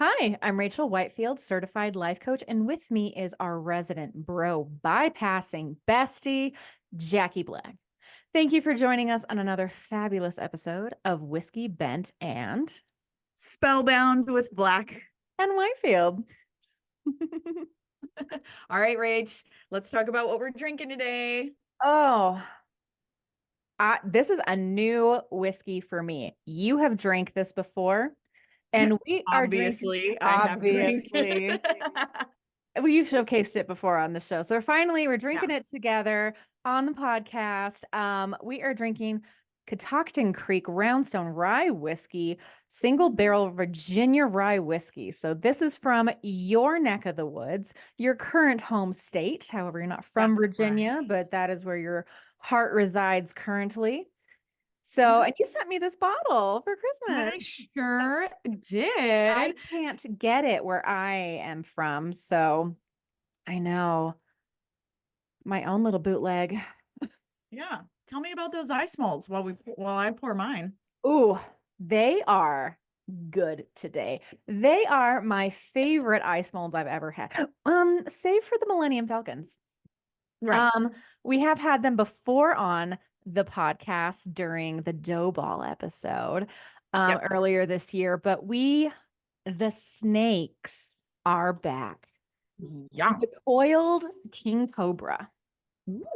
Hi, I'm Rachel Whitefield, certified life coach, and with me is our resident bro bypassing bestie, Jaki Black. Thank you for joining us on another fabulous episode of Whiskey Bent Spellbound with Black. and Whitefield. All right, Rach, let's talk about what we're drinking today. Oh, this is a new whiskey for me. You have drank this before, and we are drinking, Obviously, I have drank. obviously. Well, you've showcased it before on the show. So finally, we're drinking it together on the podcast. We are drinking Catoctin Creek Roundstone Rye Whiskey, single barrel Virginia Rye Whiskey. So this is from your neck of the woods, your current home state. However, you're not from That's Virginia, right. but that is where your heart resides currently. So, and you sent me this bottle for Christmas. I sure I did. can't get it where I am from. So I know my own little bootleg. Yeah. Tell me about those ice molds while I pour mine. Ooh, they are good today. They are my favorite ice molds I've ever had. Save for the Millennium Falcons. Right. We have had them before on the podcast during the dough ball episode Yep. earlier this year, but the snakes are back. Yeah. The coiled king cobra.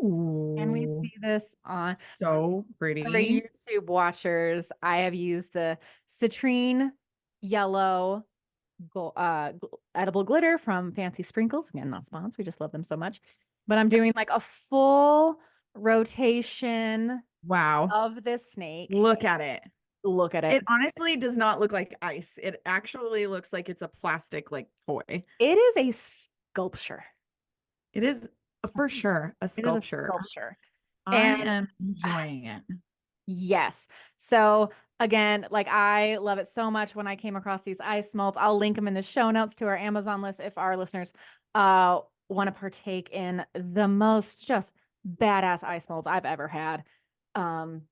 Ooh. And we see this on So for pretty. YouTube watchers. I have used the citrine yellow edible glitter from Fancy Sprinkles. Again, not sponsored. We just love them so much. But I'm doing like a full rotation Wow. of this snake. Look at it. Look at it. It honestly does not look like ice. It actually looks like it's a plastic like toy. It is a sculpture. It is for sure a sculpture. I am enjoying it. Yes. So again, like I love it so much when I came across these ice malts. I'll link them in the show notes to our Amazon list if our listeners want to partake in the most just badass ice malts I've ever had. And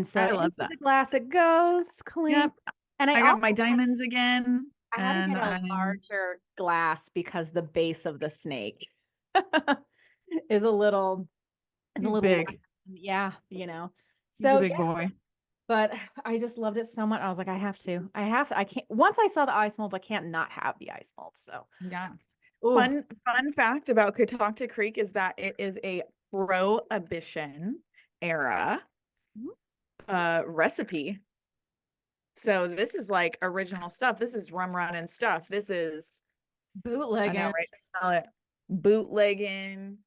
so I love into that. the glass it goes, clean. Yep. And I got my diamonds again. I had to And get a larger glass because the base of the snake is a little big. yeah, you know. He's a So big yeah, boy. but I just loved it so much. I was like, I have to. I can't. Once I saw the ice molds, I can't not have the ice molds. So Yeah. ooh. Fun fact about Catoctin Creek is that it is a prohibition era recipe. So this is like original stuff. This is rum running stuff. This is Bootlegging. I know, right? Smell it. Bootlegging.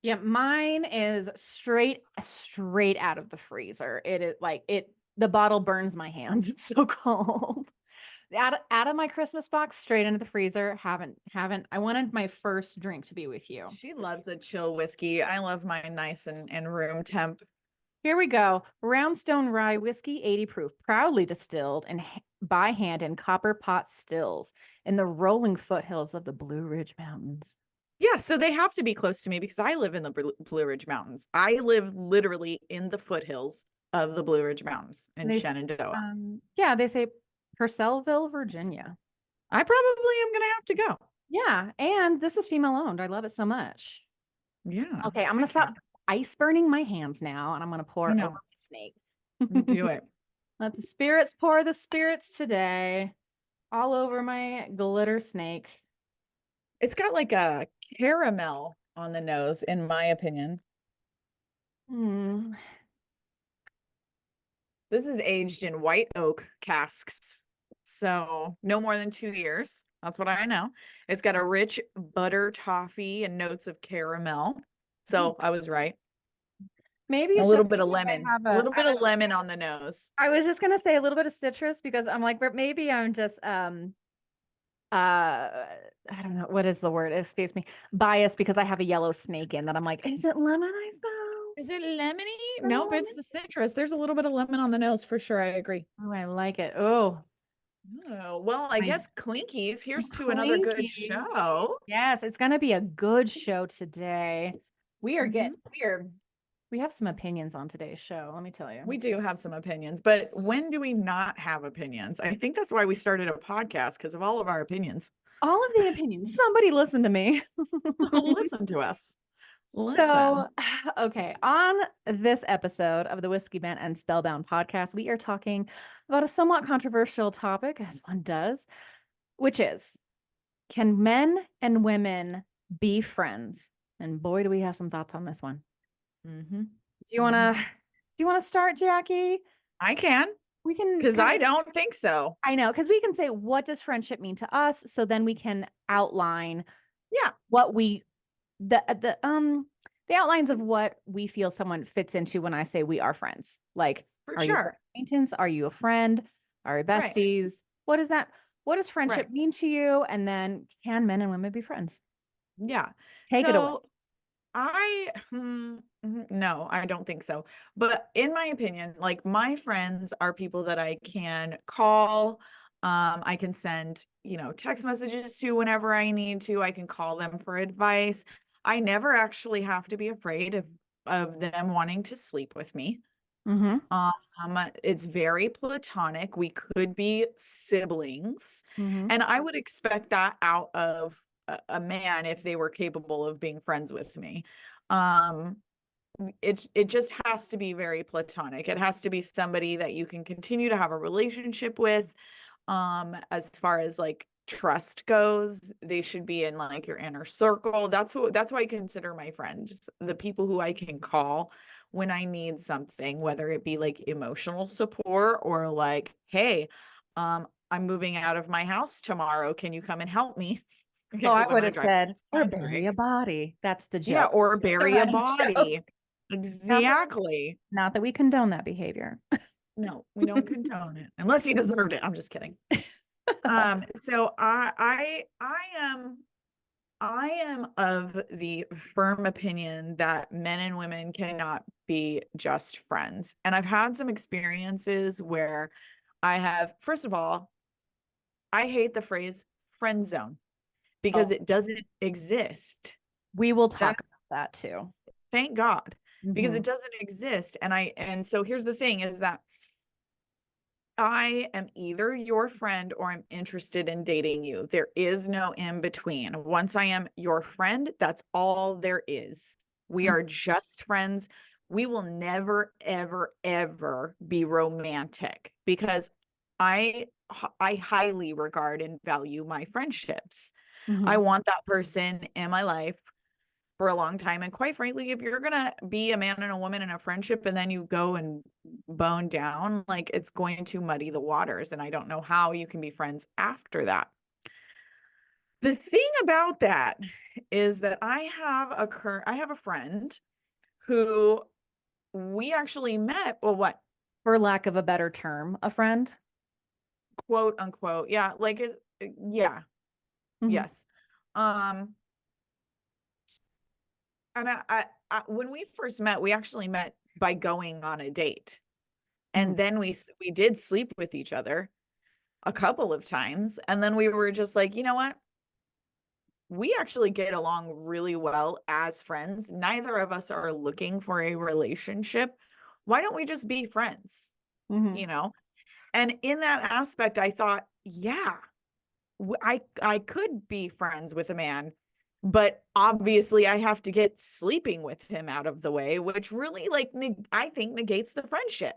Yeah, mine is straight out of the freezer. It is like the bottle burns my hands. It's so cold. Out of my Christmas box, straight into the freezer. Haven't. I wanted my first drink to be with you. She loves a chill whiskey. I love mine nice and room temp. Here we go. Roundstone Rye Whiskey, 80 proof, proudly distilled and by hand in copper pot stills in the rolling foothills of the Blue Ridge Mountains. Yeah, so they have to be close to me because I live in the Blue Ridge Mountains. I live literally in the foothills of the Blue Ridge Mountains in Shenandoah. Yeah, they say Purcellville, Virginia. I probably am going to have to go. Yeah, and this is female owned. I love it so much. Yeah. Okay, I'm going to stop ice burning my hands now, and I'm going to pour over my snake. Do it. Let the spirits pour the spirits today. All over my glitter snake. It's got like a caramel on the nose, in my opinion. This is aged in white oak casks. So no more than 2 years. That's what I know. It's got a rich butter toffee and notes of caramel. So I was right. Maybe a little bit of lemon. A little bit of lemon on the nose. I was just gonna say a little bit of citrus because I'm like, but maybe I'm just I don't know what is the word, it escapes me, biased because I have a yellow snake in that I'm like, is it lemon I found? Is it lemony? Nope, it's the citrus. There's a little bit of lemon on the nose for sure. I agree. Oh, I like it. Oh, well, I guess Clinkies. Here's to another good show. Yes, it's gonna be a good show today. We are We have some opinions on today's show, let me tell you. We do have some opinions, but when do we not have opinions? I think that's why we started a podcast, because of all of our opinions. All of the opinions. Somebody listen to me. Listen to us. So, Listen. okay, on this episode of the Whiskey Bent and Spellbound podcast, we are talking about a somewhat controversial topic, as one does, which is, can men and women be friends? And boy, do we have some thoughts on this one. Mm-hmm. Do you want to start, Jaki? I can, We can, because I don't think so. I know, because we can say, what does friendship mean to us? So then we can outline what we the outlines of what we feel someone fits into when I say we are friends. Like, For are you an sure. acquaintance? Are you a friend? Are you besties? What is that? What does friendship mean to you? And then, can men and women be friends? Yeah. Take it away. No, I don't think so. But in my opinion, like, my friends are people that I can call. I can send, text messages to whenever I need to. I can call them for advice. I never actually have to be afraid of them wanting to sleep with me. Mm-hmm. It's very platonic. We could be siblings, Mm-hmm. and I would expect that out of a man if they were capable of being friends with me. It just has to be very platonic. It has to be somebody that you can continue to have a relationship with. As far as like trust goes, they should be in like your inner circle. That's why I consider my friends the people who I can call when I need something, whether it be like emotional support or like, hey, I'm moving out of my house tomorrow. Can you come and help me? Oh, I Because I'm would gonna have drive said, or to bury right? a body. That's the Yeah, joke. or It's the bury a running joke. body. Exactly. Not that we condone that behavior. No, we don't condone it unless he deserved it. I'm just kidding. So I am of the firm opinion that men and women cannot be just friends. And I've had some experiences where first of all, I hate the phrase friend zone because Oh, it doesn't exist. we will talk That's about that too. Thank God, because Mm-hmm. it doesn't exist. And so here's the thing is that I am either your friend or I'm interested in dating you. There is no in between. Once I am your friend, that's all there is. We are just friends. We will never, ever, ever be romantic because I highly regard and value my friendships. Mm-hmm. I want that person in my life for a long time. And quite frankly, if you're going to be a man and a woman in a friendship and then you go and bone down, like, it's going to muddy the waters. And I don't know how you can be friends after that. The thing about that is that I have a friend who we actually met. Well, what? For lack of a better term, a friend. Quote unquote. Yeah. Like, yeah. Mm-hmm. Yes. And when we first met, we actually met by going on a date. And then we did sleep with each other a couple of times. And then we were just like, you know what? We actually get along really well as friends. Neither of us are looking for a relationship. Why don't we just be friends? Mm-hmm. You know? And in that aspect, I thought, yeah, I could be friends with a man, but obviously I have to get sleeping with him out of the way, which really, like, I think negates the friendship.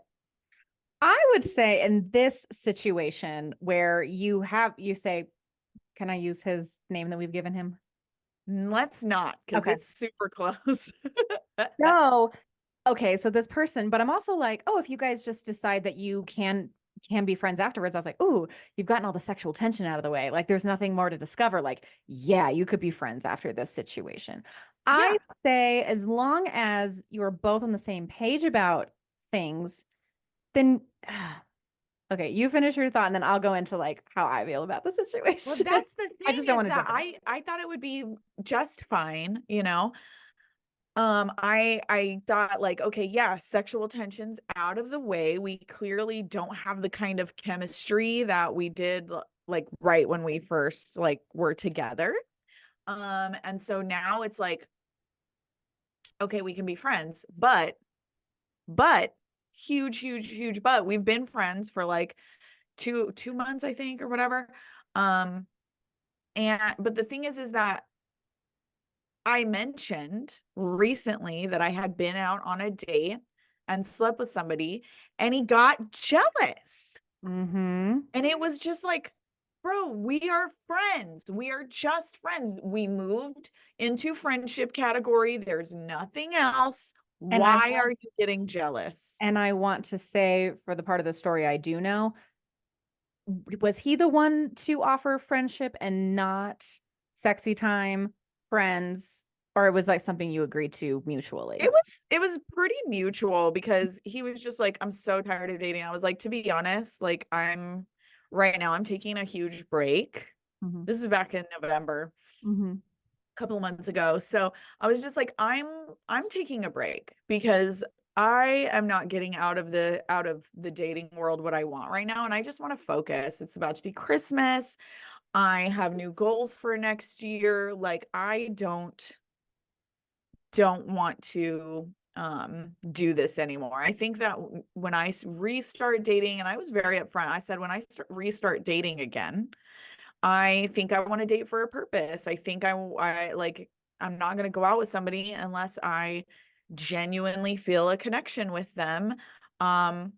I would say in this situation where you say, can I use his name that we've given him? Let's not, because Okay. it's super close. No. Okay, so this person, but I'm also like, oh, if you guys just decide that you can be friends afterwards, I was like, oh, you've gotten all the sexual tension out of the way. Like, there's nothing more to discover. Like, yeah, you could be friends after this situation. I Yeah. say, as long as you're both on the same page about things, then okay, you finish your thought and then I'll go into like how I feel about the situation. Well, that's the I just thing don't is want to that jump in. I thought it would be just fine, you know. I thought, like, okay, yeah, sexual tensions out of the way. We clearly don't have the kind of chemistry that we did like right when we first like were together. And so now it's like okay, we can be friends, but huge but we've been friends for like two months, I think, or whatever. But the thing is that I mentioned recently that I had been out on a date and slept with somebody, and he got jealous. Mm-hmm. And it was just like, bro, we are friends. We are just friends. We moved into friendship category. There's nothing else. And I Why want, are you getting jealous? and I want to say, for the part of the story I do know, was he the one to offer friendship and not sexy time, friends, or it was like something you agreed to mutually? It was pretty mutual because he was just like, I'm so tired of dating. I was like, to be honest, like right now I'm taking a huge break. Mm-hmm. This is back in November, Mm-hmm. a couple of months ago. So I was just like, I'm taking a break because I am not getting out of the dating world what I want right now. And I just want to focus. It's about to be Christmas. I have new goals for next year. Like I don't want to do this anymore. I think that when I restart dating, and I was very upfront, I said when I restart dating again, I think I want to date for a purpose. I think I like I'm not going to go out with somebody unless I genuinely feel a connection with them. Um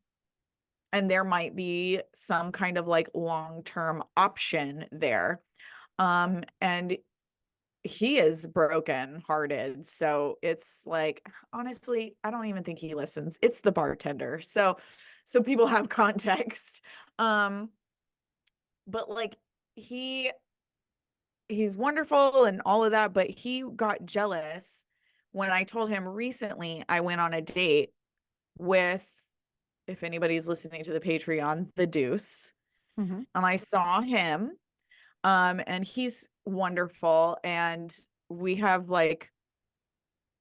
and there might be some kind of like long-term option there. And he is broken hearted. So it's like, honestly, I don't even think he listens. It's the bartender. So people have context. But like he he's wonderful and all of that, but he got jealous when I told him recently I went on a date with, if anybody's listening to the Patreon, the Deuce. Mm-hmm. And I saw him. And he's wonderful. And we have like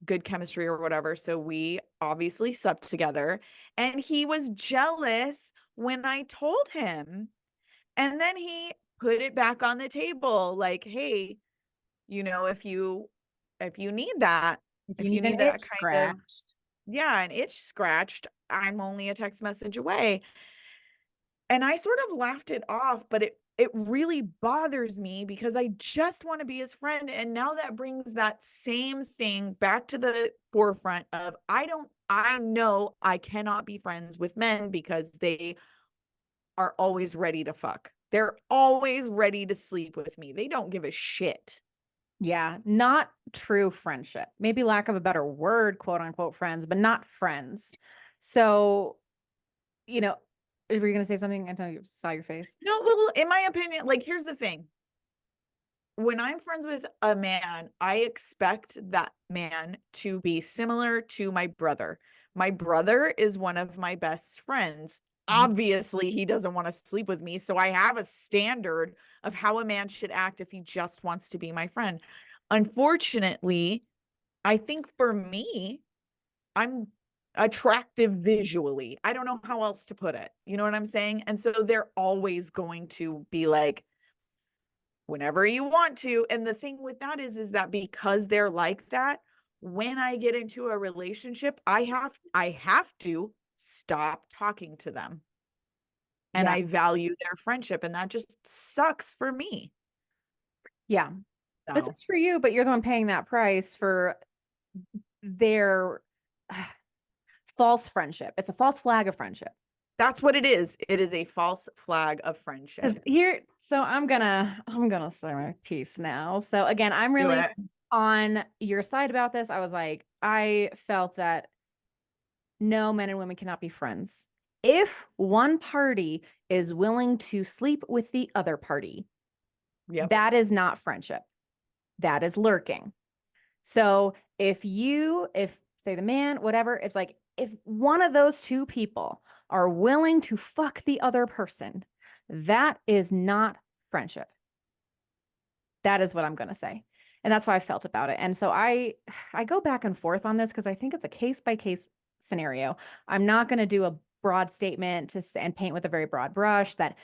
good chemistry or whatever. So we obviously slept together. And he was jealous when I told him. And then he put it back on the table like, hey, if you need that, If you if you need an need itch that kind of, scratched. yeah, an itch scratched, I'm only a text message away. And I sort of laughed it off, but it really bothers me because I just want to be his friend. And now that brings that same thing back to the forefront of I know I cannot be friends with men because they are always ready to fuck. They're always ready to sleep with me. They don't give a shit. Yeah, not true friendship. Maybe lack of a better word, quote unquote friends, but not friends. So, you know, were you going to say something until you saw your face? No, well, in my opinion, like here's the thing. When I'm friends with a man, I expect that man to be similar to my brother. My brother is one of my best friends. Mhm. Obviously, he doesn't want to sleep with me. So I have a standard of how a man should act if he just wants to be my friend. Unfortunately, I think for me, I'm attractive visually. I don't know how else to put it. You know what I'm saying? And so they're always going to be like, whenever you want to. And the thing with that is that because they're like that, when I get into a relationship, I have to stop talking to them. And Yeah. I value their friendship. And that just sucks for me. Yeah. It So sucks for you, but you're the one paying that price for their false friendship. It's a false flag of friendship. that's what it is. It is a false flag of friendship. Here, so I'm gonna say my piece now. So again, I'm Do really it. on your side about this. I was like, I felt that no, men and women cannot be friends. If one party is willing to sleep with the other party, Yep. that is not friendship. That is lurking. So if say the man, whatever, it's like if one of those two people are willing to fuck the other person, that is not friendship. That is what I'm going to say. And that's how I felt about it. And so I go back and forth on this because I think it's a case by case scenario. I'm not going to do a broad statement and paint with a very broad brush that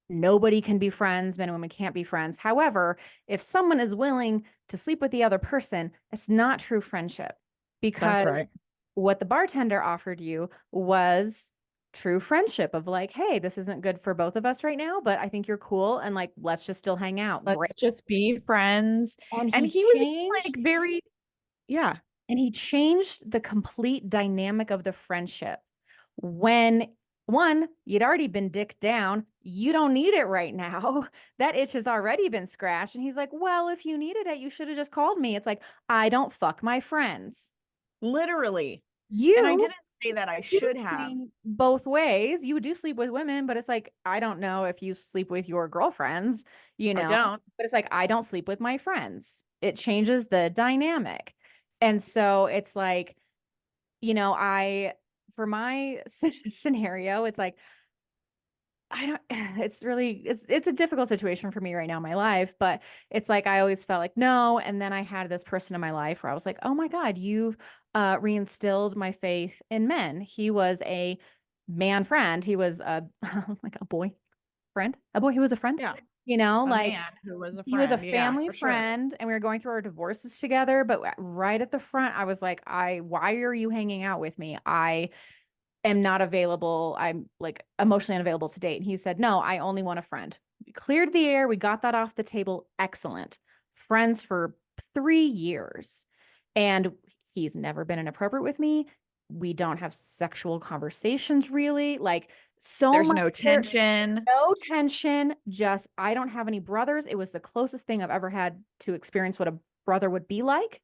nobody can be friends, men and women can't be friends. However, if someone is willing to sleep with the other person, it's not true friendship. because That's right. what the bartender offered you was true friendship of like, hey, this isn't good for both of us right now, but I think you're cool and like let's just still hang out. Great. Let's just be friends. And And he he was changed like very, yeah, and he changed the complete dynamic of the friendship. When one, you'd already been dicked down, you don't need it right now. That itch has already been scratched. And he's like, well, if you needed it, you should have just called me. It's like, I don't fuck my friends. literally. And I You didn't say that I do should have. swing both ways. You do sleep with women, but it's like, I don't know if you sleep with your girlfriends, I don't. but it's like, I don't sleep with my friends. It changes the dynamic. And so it's like, for my scenario, it's like, I don't, it's a difficult situation for me right now in my life, but it's like, I always felt like, no. And then I had this person in my life where I was like, oh my God, you've reinstilled my faith in men. He was a man friend. He was a, like a boy friend, a boy who was a friend, Yeah. A like man who was a he was a friend. Yeah, family for sure. friend and we were going through our divorces together. But right at the front, I was like, why are you hanging out with me? I am not available. I'm like emotionally unavailable to date. And he said, no, I only want a friend. We cleared the air. We got that off the table. Excellent. Friends for 3 years. And he's never been inappropriate with me. We don't have sexual conversations really. Like so There's much no tension. no tension. Just, I don't have any brothers. It was the closest thing I've ever had to experience what a brother would be like.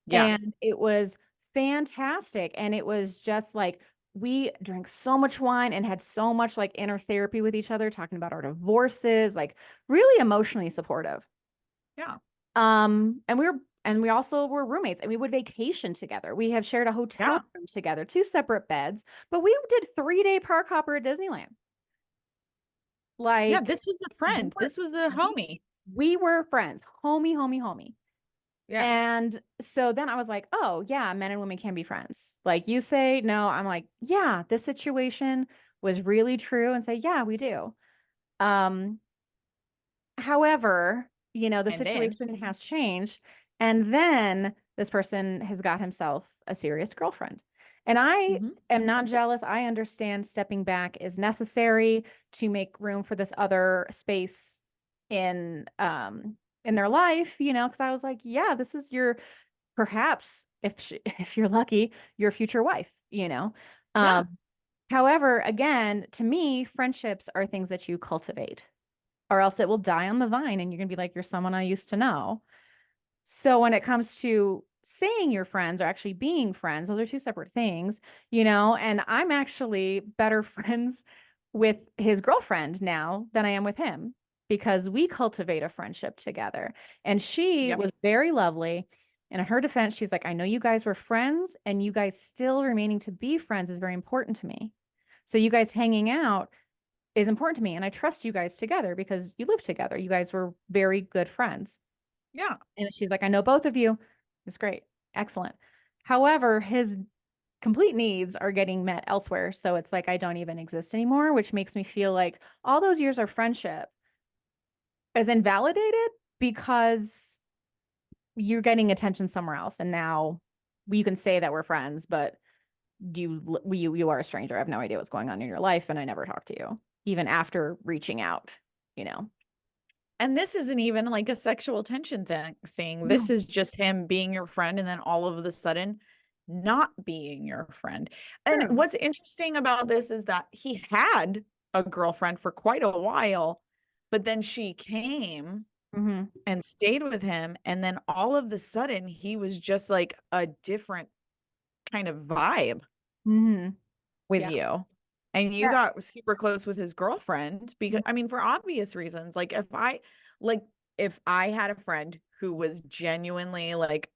Yeah. And it was fantastic. And it was just like, we drank so much wine and had so much like inner therapy with each other, talking about our divorces, like really emotionally supportive. Yeah. And we also were roommates and we would vacation together. We have shared a hotel Yeah. room together, two separate beds, but we did 3-day park hopper at Disneyland. Yeah. Like This was a we friend. were, This was a we, homie. we were friends, homie, homie, homie. Yeah. And so then I was like, oh, yeah, men and women can be friends. Like you say, no, I'm like, yeah, this situation was really true and say, yeah, we do. Um, However, the And then, situation has changed. And then this person has got himself a serious girlfriend. And I mhm. am not jealous. I understand stepping back is necessary to make room for this other space in their life, because I was like, yeah, this is your perhaps if you're lucky, your future wife. Yeah. Um, However, again, to me, friendships are things that you cultivate or else it will die on the vine and you're going to be like, you're someone I used to know. So when it comes to saying you're friends or actually being friends, those are two separate things, and I'm actually better friends with his girlfriend now than I am with him because we cultivate a friendship together. And she Yep. was very lovely. And in her defense, she's like, I know you guys were friends and you guys still remaining to be friends is very important to me. So you guys hanging out is important to me. And I trust you guys together because you live together. You guys were very good friends. Yeah. And she's like, I know both of you. It's great. Excellent. However, his complete needs are getting met elsewhere. So it's like I don't even exist anymore, which makes me feel like all those years of friendship is invalidated because you're getting attention somewhere else. And now you can say that we're friends, but you are a stranger. I have no idea what's going on in your life. And I never talk to you, even after reaching out. And this isn't even like a sexual tension thing. This No. is just him being your friend and then all of a sudden not being your friend. And True. what's interesting about this is that he had a girlfriend for quite a while, but then she came Mm-hmm. and stayed with him. And then all of the sudden, he was just like a different kind of vibe Mm-hmm. with Yeah. you. And you Yeah. got super close with his girlfriend because I mean, for obvious reasons. Like if I had a friend who was genuinely like,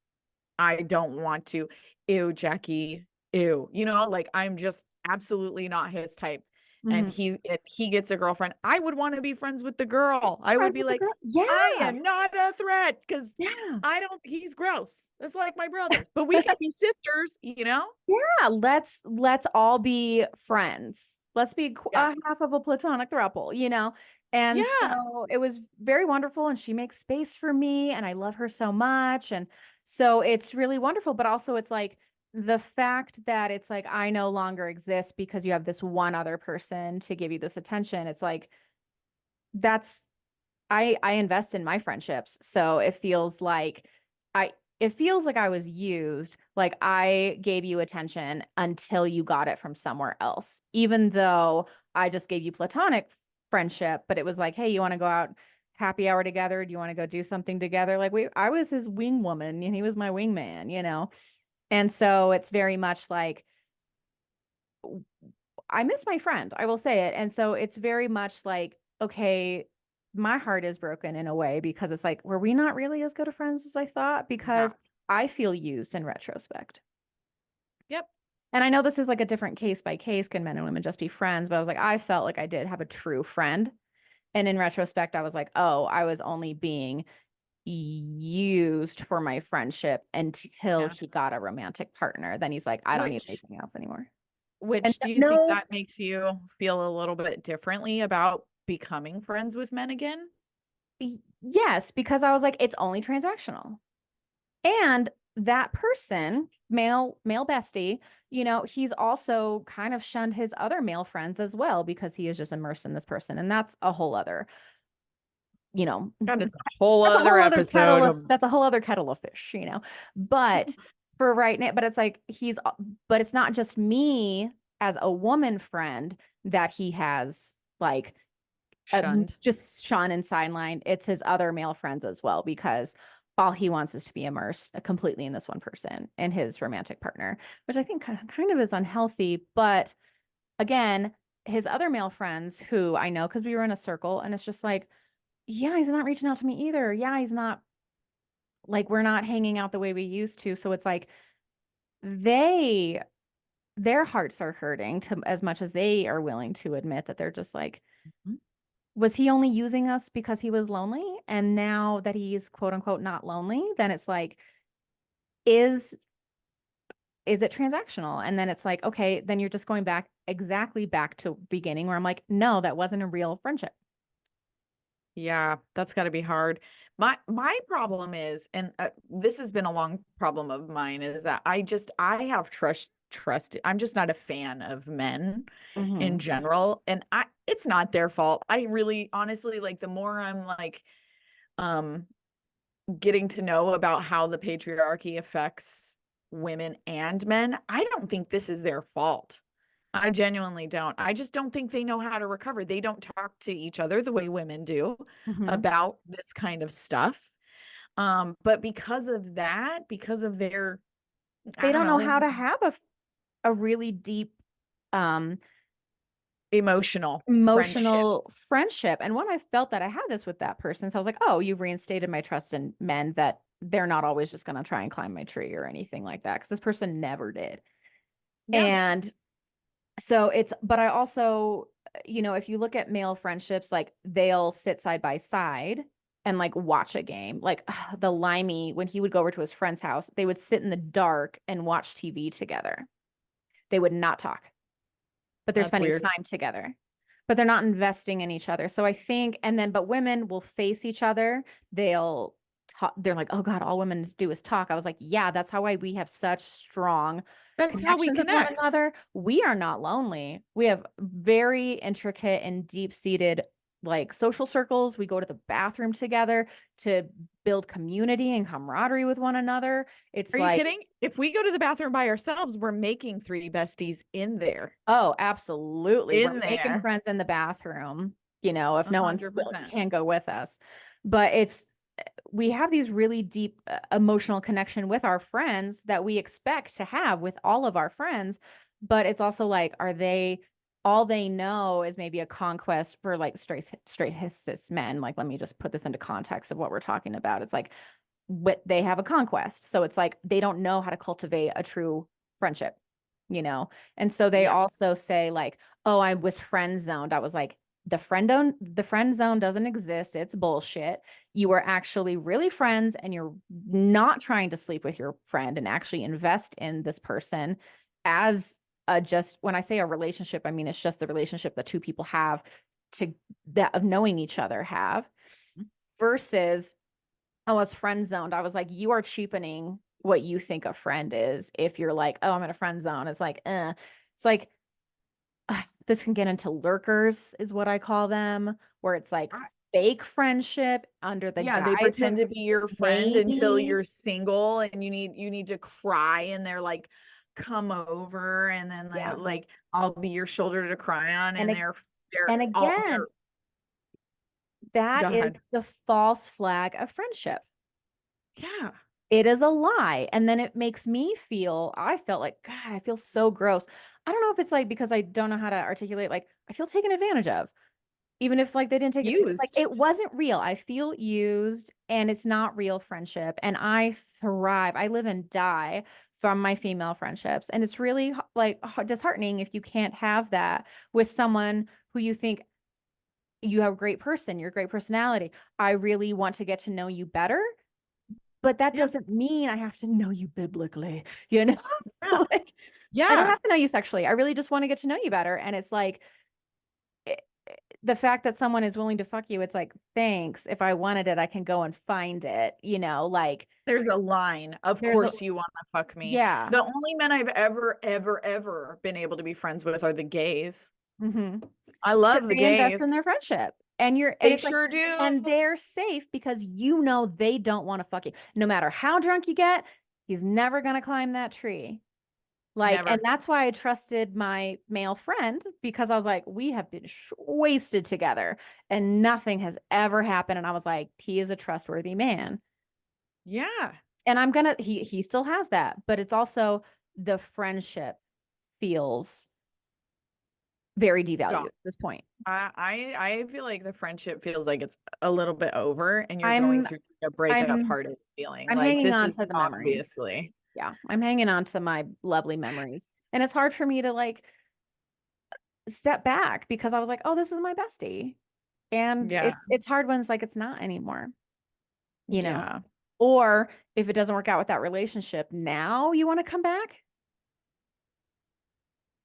I don't want to, ew, Jackie, ew, like I'm just absolutely not his type. And Mm-hmm. he gets a girlfriend. I would want to be friends with the girl. I would Friends be with the like, girl. I Yeah. am not a threat because Yeah. he's gross. It's like my brother, but we can be sisters. Yeah. Let's all be friends. Let's be Yeah. half of a platonic throuple. And Yeah. so it was very wonderful. And she makes space for me, and I love her so much. And so it's really wonderful. But also, it's like the fact that it's like I no longer exist because you have this one other person to give you this attention, it's like that's I invest in my friendships. So it feels like I was used, like I gave you attention until you got it from somewhere else. Even though I just gave you platonic friendship, but it was like, hey, you want to go out happy hour together? Do you want to go do something together? Like I was his wing woman and he was my wingman, you know? And so it's very much like I miss my friend, I will say it. And so it's very much like, okay, my heart is broken in a way because it's like, were we not really as good of friends as I thought? Yeah. Because I feel used in retrospect. Yep. And I know this is like a different case by case. Can men and women just be friends? But I was like, I felt like I did have a true friend. And in retrospect, I was like, oh, I was only being used for my friendship until Yeah. he got a romantic partner. Then he's like, I don't need Which anything else anymore. And which do you think no, that makes you feel a little bit differently about becoming friends with men again? yes, because I was like, it's only transactional. And that person, male bestie, you know, he's also kind of shunned his other male friends as well because he is just immersed in this person. And that's a whole other, you know, God, it's a whole that's a other whole other kettle episode of of that's a whole other kettle of fish, you know. But for right now, but it's like but it's not just me as a woman friend that he has like shunned. just Sean and sideline. It's his other male friends as well because all he wants is to be immersed completely in this one person and his romantic partner, which I think kind of is unhealthy. But again, his other male friends who I know because we were in a circle, and it's just like, yeah, he's not reaching out to me either. Yeah, he's not like we're not hanging out the way we used to. So it's like they their hearts are hurting to as much as they are willing to admit that they're just like, Mhm. was he only using us because he was lonely? And now that he's quote unquote not lonely, then it's like, is is it transactional? And then it's like, okay, then you're just going back exactly back to beginning where I'm like, no, that wasn't a real friendship. Yeah, that's got to be hard. My problem is, and this has been a long problem of mine, is that I have trust. I'm just not a fan of men in Hmm. general, and I it's not their fault. I really honestly like the more I'm like um getting to know about how the patriarchy affects women and men, I don't think this is their fault. I genuinely don't. I just don't think they know how to recover. They don't talk to each other the way women do Hmm. about this kind of stuff. But because of that, because of their, They I don't don't know know, how to have a really deep um emotional friendship. emotional friendship. And when I felt that I had this with that person, so I was like, oh, you've reinstated my trust in men that they're not always just going to try and climb my tree or anything like that. Cause this person never did. Yeah. And so but I also, you know, if you look at male friendships, like they'll sit side by side and like watch a game. Like the Limey, when he would go over to his friend's house, they would sit in the dark and watch TV together. They would not talk, but they're That's spending weird. time together, but they're not investing in each other. So I think, and then, but women will face each other. They'll talk. They're like, oh God, all women do is talk. I was like, yeah, that's how we have such strong That's how we connections with one connect. another. We are not lonely. We have very intricate and deep seated like social circles. We go to the bathroom together to build community and camaraderie with one another. It's Are you like, kidding? If we go to the bathroom by ourselves, we're making three besties in there. oh, absolutely. We're In making there. friends in the bathroom, you know, if A no one's hundred willing, percent. can go with us. But we have these really deep emotional connection with our friends that we expect to have with all of our friends. But it's also like, are they all they know is maybe a conquest for like straight cis men? Like, let me just put this into context of what we're talking about. It's like what they have a conquest. So it's like they don't know how to cultivate a true friendship, you know? And so they Yep. also say like, oh, I was friend zoned. I was like, the friend zone doesn't exist. It's bullshit. You are actually really friends and you're not trying to sleep with your friend and actually invest in this person as a just when I say a relationship, I mean it's just the relationship that two people have to that of knowing each other have versus I was friend zoned. I was like, you are cheapening what you think a friend is. If you're like, oh, I'm in a friend zone, it's like, it's like, this can get into lurkers is what I call them, where it's like fake friendship under the Yeah, they guise pretend of to be your friend until maybe. you're single and you need to cry and they're like, come over, and then they Yeah. like, I'll be your shoulder to cry on, And and and they're all again, go that is ahead. the false flag of friendship. Yeah. It is a lie. And then it makes me feel, I felt like, God, I feel so gross. I don't know if it's like because I don't know how to articulate, like, I feel taken advantage of. Even if like they didn't take it, it's like Used. it wasn't real. I feel used and it's not real friendship. And I thrive. I live and die from my female friendships. And it's really like disheartening if you can't have that with someone who you think you have a great person, you're a great personality. I really want to get to know you better, but that Yeah. doesn't mean I have to know you biblically, you know? Yeah. Like, I don't Yeah. have to know you sexually. I really just want to get to know you better. And it's like the fact that someone is willing to fuck you, it's like, thanks. If I wanted it, I can go and find it, you know, like There's a line. Of there's a, course you want to fuck me. yeah. The only men I've ever been able to be friends with are the gays. Mm-hmm. I Because love the they invest gays. in their friendship. And They it's like, sure do. and they're safe because you know they don't want to fuck you. No matter how drunk you get, he's never gonna climb that tree. Like, and Never. that's why I trusted my male friend because I was like, we have been wasted together and nothing has ever happened. And I was like, he is a trustworthy man. Yeah. And I'm gonna, he still has that, but it's also the friendship feels very devalued Gone. at this point. I feel like the friendship feels like it's a little bit over and you're going I'm, through a breakup I'm, hearted feeling. I'm Like hanging this on is to the memories. obviously. Yeah. I'm hanging on to my lovely memories. And it's hard for me to like step back because I was like, oh, this is my bestie. And Yeah. it's hard when it's like it's not anymore, you know. Yeah. Or if it doesn't work out with that relationship, now you want to come back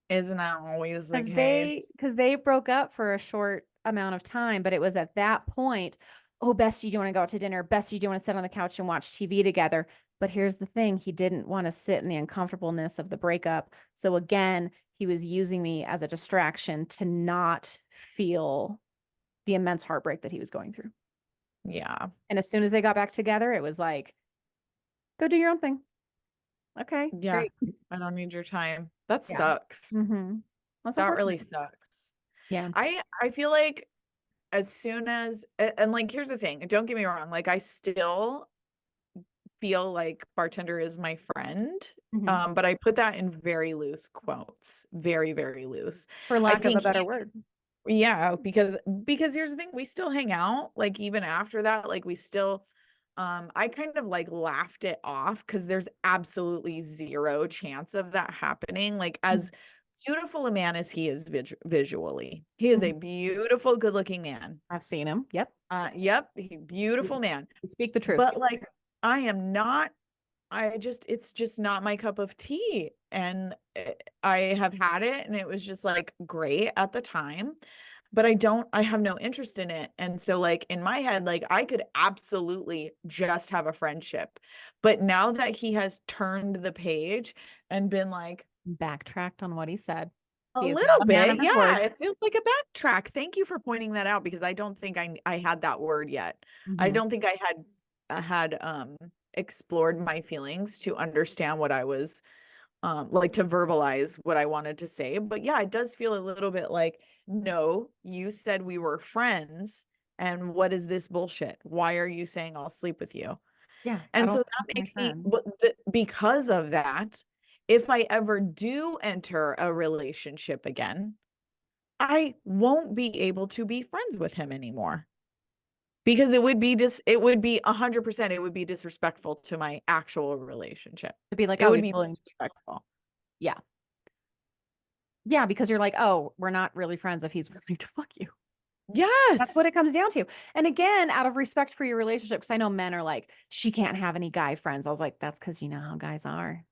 Isn't that always the case? because they broke up for a short amount of time, but it was at that point, oh, bestie, do you want to go out to dinner? Bestie, do you want to sit on the couch and watch TV together? But here's the thing, he didn't want to sit in the uncomfortableness of the breakup. So again, he was using me as a distraction to not feel the immense heartbreak that he was going through. Yeah. And as soon as they got back together, it was like, go do your own thing. Okay, Yeah. great. I don't need your time. That Yeah. sucks. Mm-hmm. That's That really unfortunate. sucks. Yeah. I feel like as soon as and like here's the thing, don't get me wrong, like I still feel like bartender is my friend. Mm-hmm. But I put that in very loose quotes, very, very loose. For I lack of a think better word. yeah, because here's the thing, we still hang out, like even after that, like we still I kind of like laughed it off because there's absolutely zero chance of that happening. Like as beautiful a man as he is visually, he is a Mhm. beautiful, good-looking man. I've seen him. Yep. Yep, You beautiful s- man. you speak the truth. But like I am not it's just not my cup of tea. And I have had it and it was just like great at the time, but I have no interest in it. And so like in my head, like I could absolutely just have a friendship. But now that he has turned the page and been like, Backtracked on what he said. a He is not little a man of bit, his yeah, word. it feels like a backtrack. Thank you for pointing that out because I don't think I had that word yet. I Mhm. don't think I had explored my feelings to understand what I was like to verbalize what I wanted to say. But yeah, it does feel a little bit like, no, you said we were friends. And what is this bullshit? Why are you saying I'll sleep with you? Yeah. I And so don't that think my makes me, friend. because of that, if I ever do enter a relationship again, I won't be able to be friends with him anymore because it would be 100%, it would be disrespectful to my actual relationship. To be like, It oh, would he's be willing. disrespectful. Yeah. Yeah, because you're like, oh, we're not really friends if he's willing to fuck you. That's what Yes. it comes down to. And again, out of respect for your relationship, because I know men are like, she can't have any guy friends. I was like, that's because you know how guys are.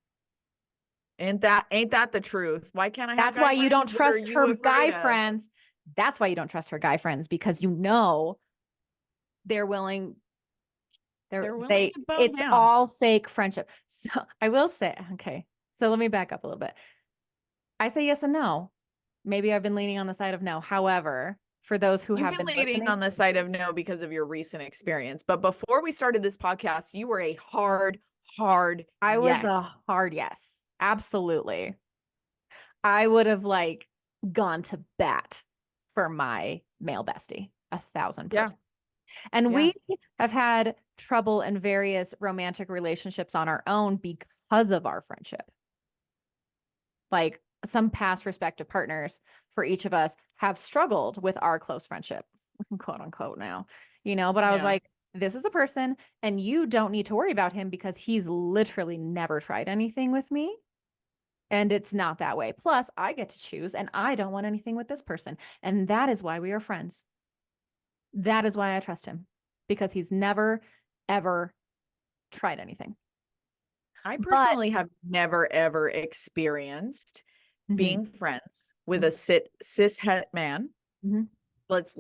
Ain't that the truth? Why can't I have That's why guy you don't friends? What are trust you her afraid guy of? friends. That's why you don't trust her guy friends because you know they're willing. They're willing to bone It's down. all fake friendship. So I will say, okay, so let me back up a little bit. I say yes and no. Maybe I've been leaning on the side of no. However, for those who You've have been been leaning listening, on the side of no because of your recent experience. But before we started this podcast, you were a hard I was a yes. hard yes. Absolutely. I would have like gone to bat for my male bestie 1,000%. Yeah. And Yeah. we have had trouble in various romantic relationships on our own because of our friendship. Like some past respective partners for each of us have struggled with our close friendship, quote unquote now, but I was Yeah. like, this is a person and you don't need to worry about him because he's literally never tried anything with me. And it's not that way. Plus, I get to choose and I don't want anything with this person. And that is why we are friends. That is why I trust him because he's never, ever tried anything. I But personally have never ever experienced being friends with a cis het man. Let's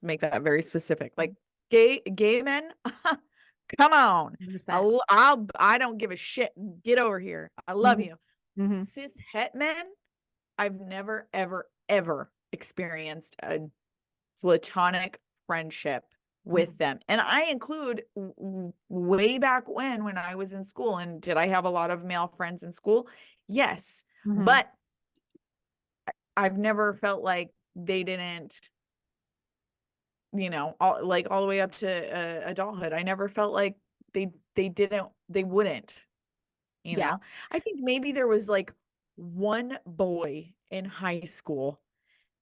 make that very specific. Like gay men, come on. 100%. I don't give a shit. Get over here. I love you. Cis het men, I've never ever experienced a platonic friendship with them. And I include way back when I was in school. And did I have a lot of male friends in school? Yes. But I've never felt like they didn't, all the way up to adulthood. I never felt like they wouldn't, Yeah. I think maybe there was like one boy in high school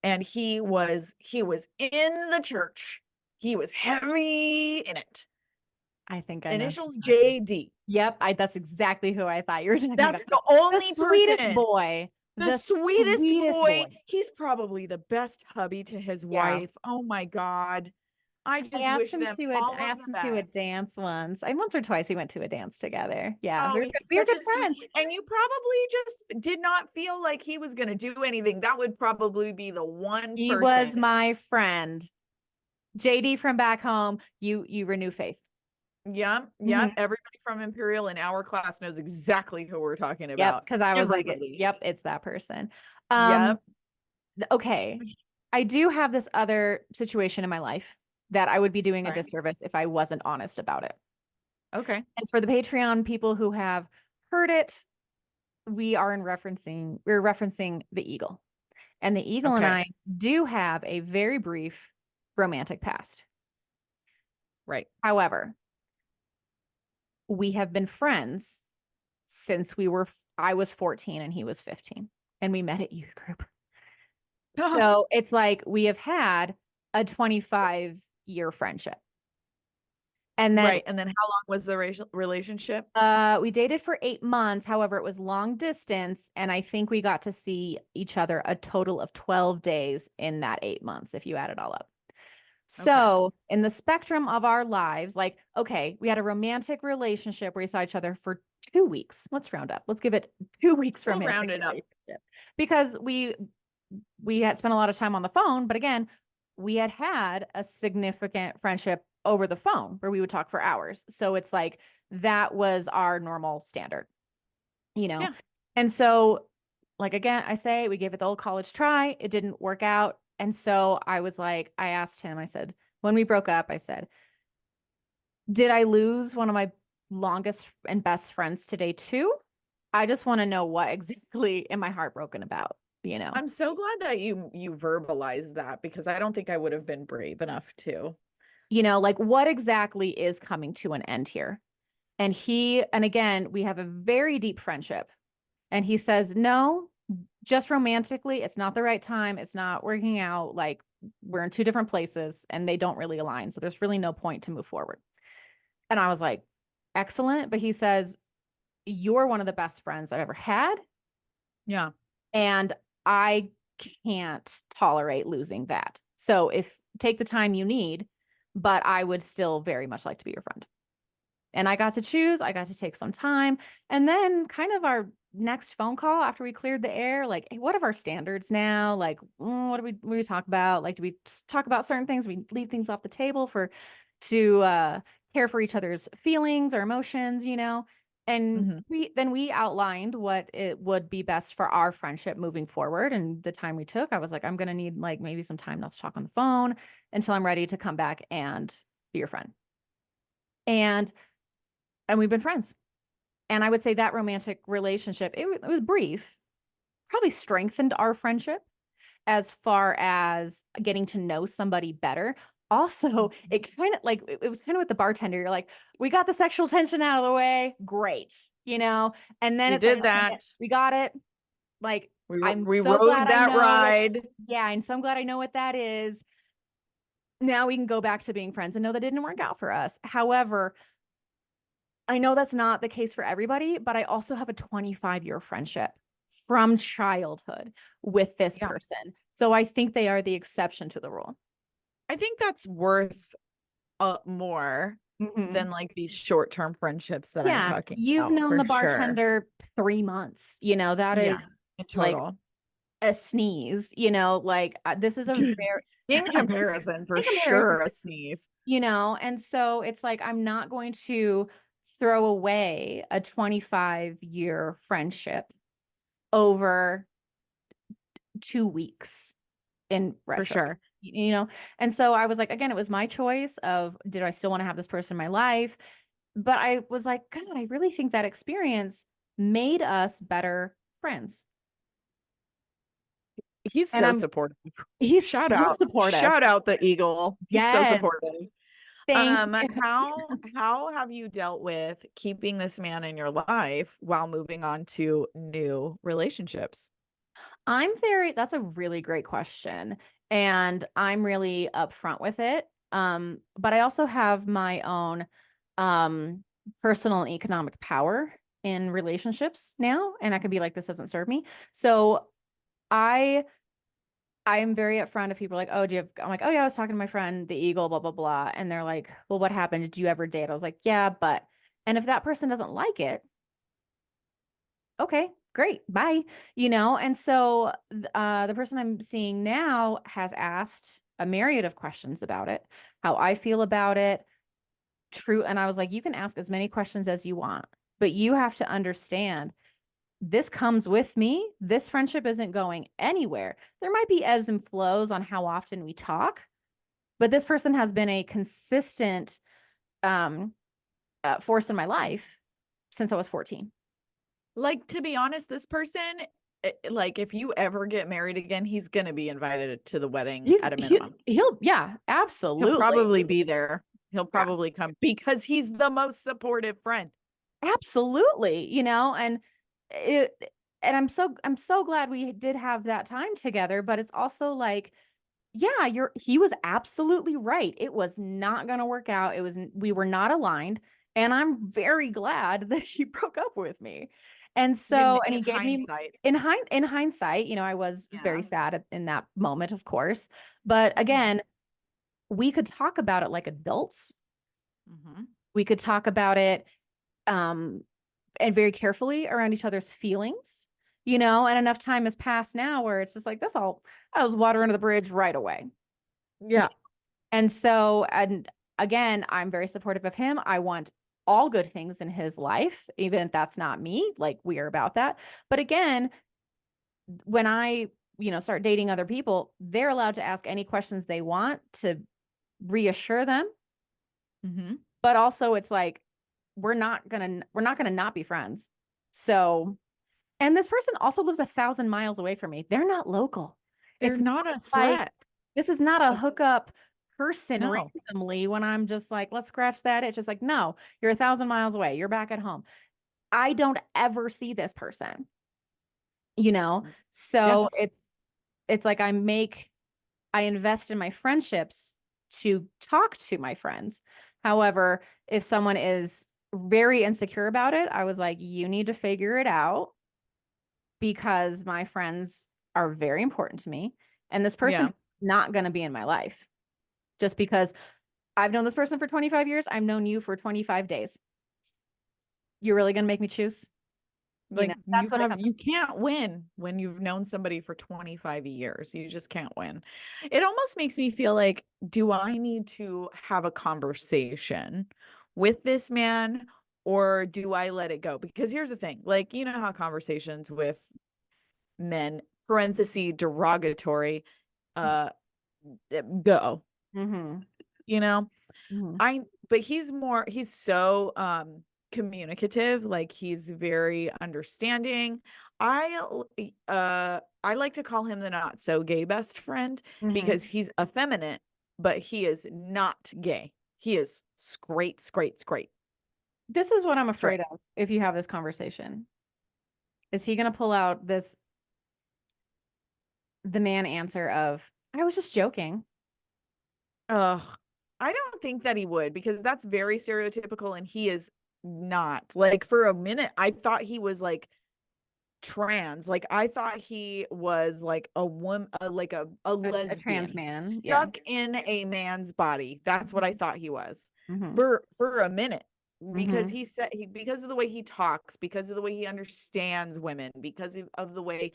and he was in the church. He was heavy in it. I think I know. Initials JD. Yep, that's exactly who I thought you were talking about. That's the only sweetest person. boy. The sweetest boy. He's probably the best hubby to his wife. Oh my God. I just wish them all I asked of him the to a best. dance once. Once or twice we went to a dance together. Yeah, Oh, we were good friends. And you probably just did not feel like he was going to do anything. That would probably be the one He person. was my friend. JD from back home, you renew faith. Yeah. Everybody from Imperial in our class knows exactly who we're talking about. Yep, because I was like, yep, it's that person. Yep. Okay. I do have this other situation in my life that I would be doing a disservice if I wasn't honest about it. Okay. And for the Patreon people who have heard it, we're referencing the Eagle. And the Eagle and I do have a very brief romantic past. Right. However, we have been friends since I was 14 and he was 15, and we met at youth group. So it's like we have had a 25-year friendship. And then and then how long was the relationship? We dated for 8 months. However, it was long distance, and I think we got to see each other a total of 12 days in that 8 months, if you add it all up. So in the spectrum of our lives, like, okay, we had a romantic relationship where we saw each other for 2 weeks. Let's round up. Let's give it 2 weeks from round it up. Because we had spent a lot of time on the phone, but again, we had a significant friendship over the phone where we would talk for hours. So it's like that was our normal standard, Yeah. And so, like, again, I say we gave it the old college try. It didn't work out. And so I was like, I asked him, I said, when we broke up, I said, did I lose one of my longest and best friends today too? I just want to know what exactly am I heartbroken about, I'm so glad that you verbalized that, because I don't think I would have been brave enough to. Like, what exactly is coming to an end here? And again, we have a very deep friendship. And he says, no, just romantically, it's not the right time. It's not working out. Like, we're in two different places and they don't really align. So there's really no point to move forward. And I was like, excellent. But he says, you're one of the best friends I've ever had. Yeah. And I can't tolerate losing that. So take the time you need, but I would still very much like to be your friend. And I got to choose. I got to take some time. And then kind of our next phone call after we cleared the air, like, hey, what are our standards now? Like, what do we talk about? Like, do we talk about certain things? We leave things off the table to care for each other's feelings or emotions, you know. And we outlined what it would be best for our friendship moving forward. And the time we took, I was like, I'm going to need like maybe some time not to talk on the phone until I'm ready to come back and be your friend. And we've been friends. And I would say that romantic relationship, it was brief, probably strengthened our friendship as far as getting to know somebody better. Also, it kind of like it was kind of with the bartender. You're like, we got the sexual tension out of the way. Great. You know, and then We it's like, did okay, that. we got it. Like, I'm We so rode glad I that know ride. yeah, I'm so glad I know what that is. Now we can go back to being friends and know that didn't work out for us. However, I know that's not the case for everybody, but I also have a 25-year friendship from childhood with this Yeah. person. So I think they are the exception to the rule. I think that's worth more than like these short-term friendships that I'm Yeah, talking you've about, known for the sure. bartender 3 months. You know, that Yeah, is in like total. a sneeze, you know, like this is a very In comparison, for in comparison, sure, a sneeze. you know, and so it's like I'm not going to throw away a 25-year friendship over 2 weeks in For retro, sure. you know? And so I was like, again, it was my choice of did I still want to have this person in my life? But I was like, God, I really think that experience made us better friends. He's And so supportive. he's so supportive. Shout out the eagle. He's so Yes. supportive. Thank you. How have you dealt with keeping this man in your life while moving on to new relationships? That's a really great question. And I'm really upfront with it. But I also have my own um personal and economic power in relationships now. And I could be like, this doesn't serve me. So I I am very upfront if people are like, oh, do you have, I'm like, oh yeah, I was talking to my friend, the Eagle, blah, blah, blah. And they're like, well, what happened? Did you ever date? I was like, yeah, but, and if that person doesn't like it, okay, great, bye. You know, and so the person I'm seeing now has asked a myriad of questions about it, how I feel about it, true. And I was like, you can ask as many questions as you want, but you have to understand this comes with me. This friendship isn't going anywhere. There might be ebbs and flows on how often we talk, but this person has been a consistent um, force in my life since I was 14. Like, to be honest, this person, like, if you ever get married again, he's going to be invited to the wedding at a minimum. Yeah, absolutely. He'll probably be there. He'll Yeah. probably come because he's the most supportive friend. Absolutely, you know, it, and I'm so glad we did have that time together, but it's also like, yeah, he was absolutely right. It was not going to work out. We were not aligned, and I'm very glad that he broke up with me. And so, and he gave me hindsight. in hindsight, you know, I was very sad in that moment, of course. But again, we could talk about it like adults. We could talk about it and very carefully around each other's feelings, you know, and enough time has passed now where it's just like, that's all, I was water under the bridge right away. Yeah. And so, and again, I'm very supportive of him. I want all good things in his life, even if that's not me, like we are about that. But again, when I, you know, start dating other people, they're allowed to ask any questions they want to reassure them. But also it's like, we're not gonna not be friends. So, and this person also lives 1,000 miles away from me. They're not local. They're It's not a like, threat. this is not a hookup person No. randomly when I'm just like, let's scratch that. It's just like, no, you're 1,000 miles away. You're back at home. I don't ever see this person, you know? So Yes. it's like I invest in my friendships to talk to my friends. However, if someone is very insecure about it, I was like, you need to figure it out because my friends are very important to me. And this person is not going to be in my life just because I've known this person for 25 years. I've known you for 25 days. You're really going to make me choose? Like, You know, that's what you can't win when you've known somebody for 25 years. You just can't win. It almost makes me feel like, do I need to have a conversation with this man or do I let it go? Because here's the thing, like, you know how conversations with men, parenthesis derogatory, go, Mm-hmm. you know? Mm-hmm. But he's so communicative, like he's very understanding. I like to call him the not so gay best friend Mm-hmm. because he's effeminate, but he is not gay. He is straight, straight, straight, This is what I'm straight. afraid of if you have this conversation. Is he going to pull out the man answer of, I was just joking? Ugh, I don't think that he would because that's very stereotypical and he is not. Like for a minute, I thought he was like trans. Like I thought he was like a woman, like a A trans lesbian man. Yeah. stuck in a man's body. That's what I thought he was Mm-hmm. for a minute because Mm-hmm. he said because of the way he talks, because of the way he understands women, because of the way,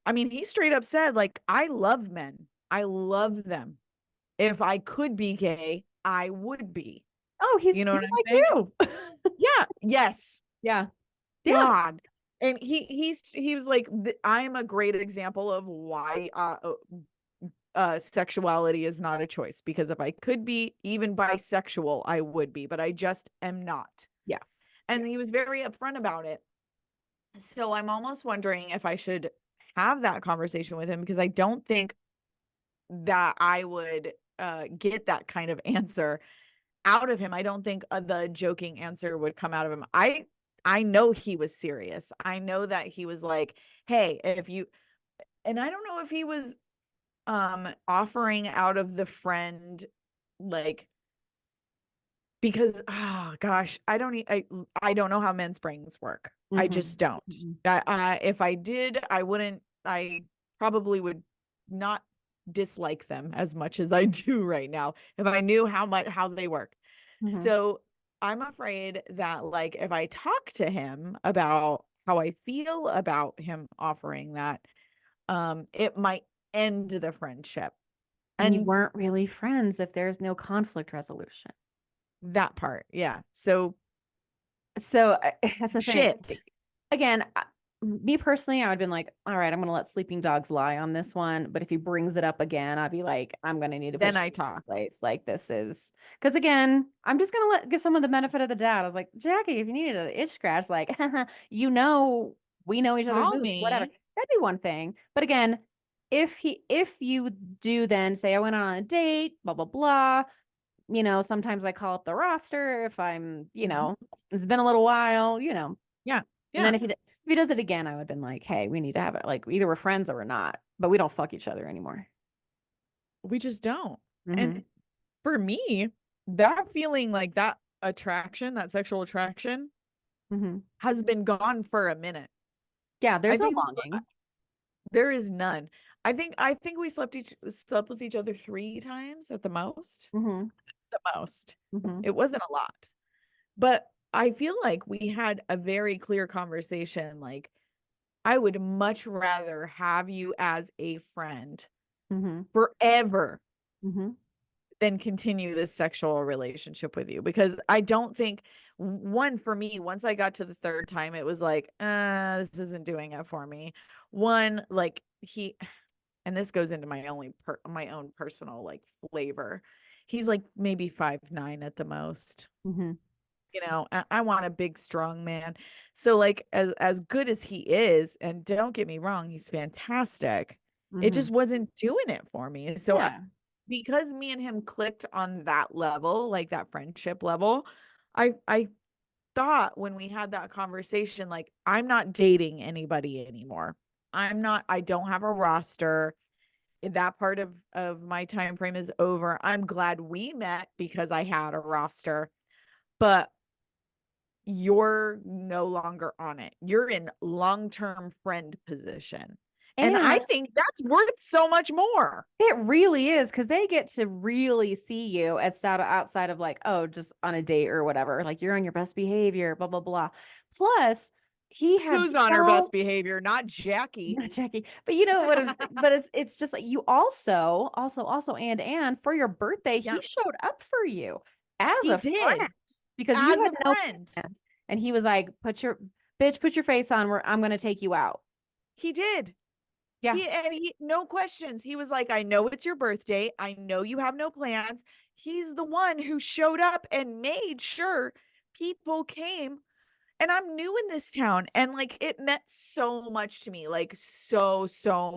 I mean, he straight up said like, I love men. I love them. If I could be gay, I would be. Oh, You know what I'm like saying? you. Yeah. Yes. Yeah. Yeah. God. And he was like, I'm a great example of why sexuality is not a choice, because if I could be even bisexual, I would be, but I just am not. Yeah. And he was very upfront about it. So I'm almost wondering if I should have that conversation with him because I don't think that I would get that kind of answer out of him. I don't think the joking answer would come out of him. I know he was serious. I know that he was like, hey, if you, and I don't know if he was offering out of the friend, like, because oh gosh, I don't know how men's brains work. I Mm-hmm. just don't. If I did, I probably would not dislike them as much as I do right now if I knew how they work. Mm-hmm. So I'm afraid that like if I talk to him about how I feel about him offering that, it might end the friendship. And you And weren't really friends if there's no conflict resolution. that part, yeah. So So that's the thing. shit. Again, me personally, I would have been like, all right, I'm going to let sleeping dogs lie on this one. But if he brings it up again, I'd be like, I'm going to need to put Then you I in your talk. place. Like this is, because again, I'm just going to give someone the benefit of the doubt. I was like, Jackie, if you needed an itch scratch, like, we know each other's Call moves, whatever. me. That'd be one thing. But again, if you do then say I went on a date, blah, blah, blah, sometimes I call up the roster if I'm, Mhm. it's been a little while, Yeah. and Yeah. then if he does it again, I would have been like, hey, we need to have it. Like either we're friends or we're not, but we don't fuck each other anymore. We just don't. Mm-hmm. And for me, that feeling like that attraction, that sexual attraction Mm-hmm. has been gone for a minute. Yeah, I there's no think longing. there is none. I think we slept with each other 3 times at the most. Mm-hmm. The most. Mm-hmm. It wasn't a lot. But I feel like we had a very clear conversation. Like, I would much rather have you as a friend Mm-hmm. forever Mm-hmm. than continue this sexual relationship with you, because I don't think, one, for me, once I got to the third time, it was like, this isn't doing it for me. One, like and this goes into my own personal like flavor. He's like maybe 5'9" at the most. Mm-hmm. I want a big strong man. So like as good as he is, and don't get me wrong, he's fantastic, it Mm-hmm. just wasn't doing it for me. So Yeah. because me and him clicked on that level, like that friendship level, I thought when we had that conversation, like, I'm not dating anybody anymore. I don't have a roster. That part of my time frame is over. I'm glad we met because I had a roster, but you're no longer on it. You're in long-term friend position. And I And think that's worth so much more. it really is because they get to really see you outside of like, oh, just on a date or whatever. Like you're on your best behavior, blah, blah, blah. Plus, he had Who's on her so best behavior? Not Jackie. not Jackie, but you know what I'm saying. But it's just like you also, and for your birthday, he Yeah, showed up for you as he a did. friend. because you as had a no friend. plans. And he was like, put your face on where I'm going to take you out. He did. Yeah. He no questions. He was like, I know it's your birthday. I know you have no plans. He's the one who showed up and made sure people came. And I'm new in this town, and like it meant so much to me, like so